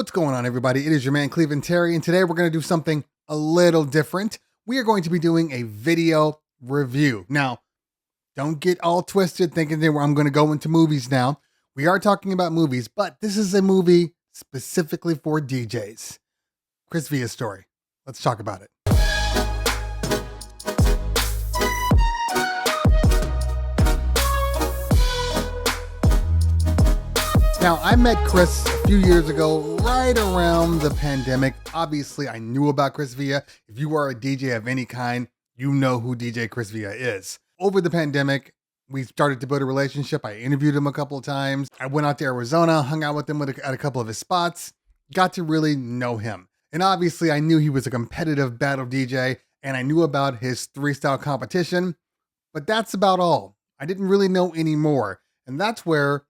What's going on, everybody? It is your man, Cleveland Terry, and today we're going to do something a little different. We are going to be doing a video review. Now, don't get all twisted thinking that I'm going to go into movies now. We are talking about movies, but this is a movie specifically for DJs. Chris Villa's story. Let's talk about it. Now, I met Chris a few years ago, right around the pandemic. Obviously, I knew about Chris Villa. If you are a DJ of any kind, you know who DJ Chris Villa is. Over the pandemic, we started to build a relationship. I interviewed him a couple of times. I went out to Arizona, hung out with him at a couple of his spots, got to really know him. And obviously, I knew he was a competitive battle DJ, and I knew about his three-style competition, but that's about all. I didn't really know any more, and that's where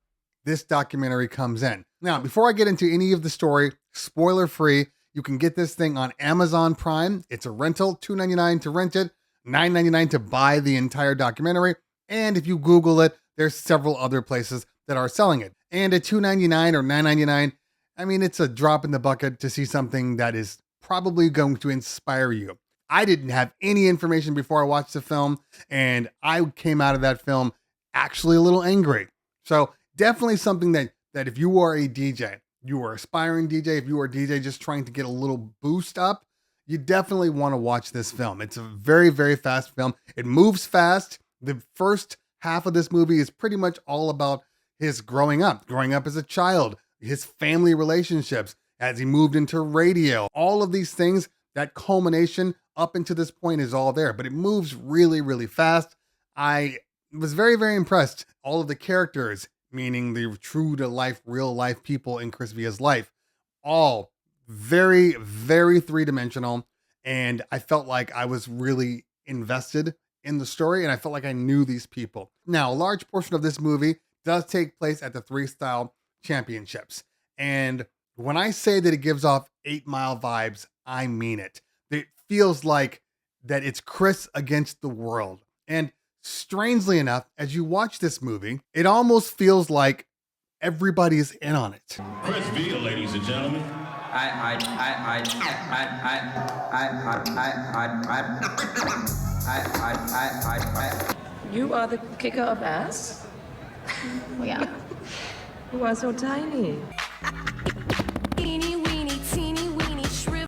this documentary comes in. Now, before I get into any of the story, spoiler free, you can get this thing on Amazon Prime. It's a rental, $2.99 to rent it, $9.99 to buy the entire documentary. And if you Google it, there's several other places that are selling it. And at $2.99 or $9.99, I mean, it's a drop in the bucket to see something that is probably going to inspire you. I didn't have any information before I watched the film, and I came out of that film actually a little angry. So definitely something that if you are a DJ, you are aspiring DJ, if you are a DJ just trying to get a little boost up, you definitely want to watch this film. It's a very, very fast film. It moves fast. The first half of this movie is pretty much all about his growing up as a child, his family relationships, as he moved into radio. All of these things, that culmination up until this point is all there, but it moves really, really fast. I was very, very impressed. All of the characters, meaning the true to life, real life people in Chris Villa's life, all very, very three-dimensional. And I felt like I was really invested in the story, and I felt like I knew these people. Now, a large portion of this movie does take place at the Three Style Championships. And when I say that it gives off 8 Mile vibes, I mean it. It feels like that it's Chris against the world. And strangely enough, as you watch this movie, it almost feels like everybody's in on it. Chris Villa, ladies and gentlemen. You are the kicker of ass? Yeah. You are so tiny.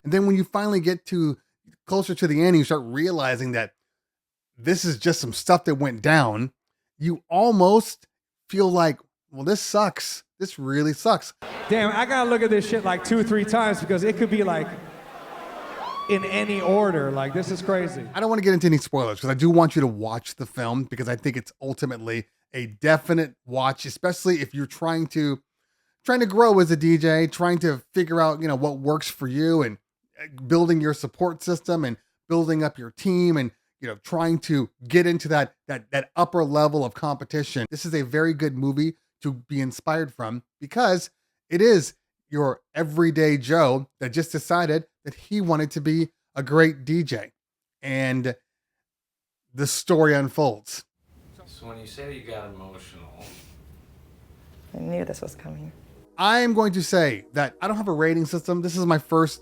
And then when you finally get to closer to the end, you start realizing that this is just some stuff that went down. You almost feel like, well, this sucks. This really sucks. Damn, I gotta look at this shit like 2 or 3 times because it could be like in any order. Like, this is crazy. I don't want to get into any spoilers because I do want you to watch the film because I think it's ultimately a definite watch, especially if you're trying to grow as a DJ, trying to figure out, what works for you and building your support system and building up your team and trying to get into that upper level of competition. This is a very good movie to be inspired from because it is your everyday Joe that just decided that he wanted to be a great DJ. And the story unfolds. So when you say you got emotional, I knew this was coming. I am going to say that I don't have a rating system. This is my first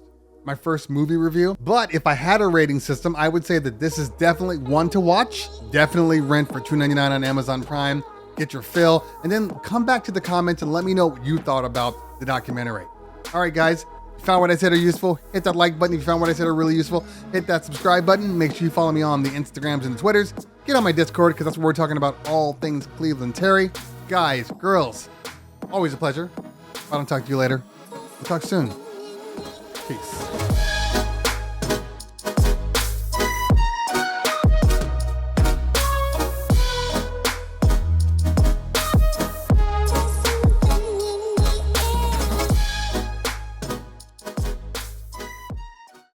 movie review, but if I had a rating system, I would say that this is definitely one to watch. Definitely rent for $2.99 on Amazon Prime. Get your fill, and then come back to the comments and let me know what you thought about the documentary. All right, guys, if you found what I said are useful, hit that like button. If you found what I said are really useful, hit that subscribe button. Make sure you follow me on the Instagrams and the Twitters. Get on my Discord because that's where we're talking about all things Cleveland Terry. Guys, girls, always a pleasure. If I don't talk to you later, we'll talk soon. Peace.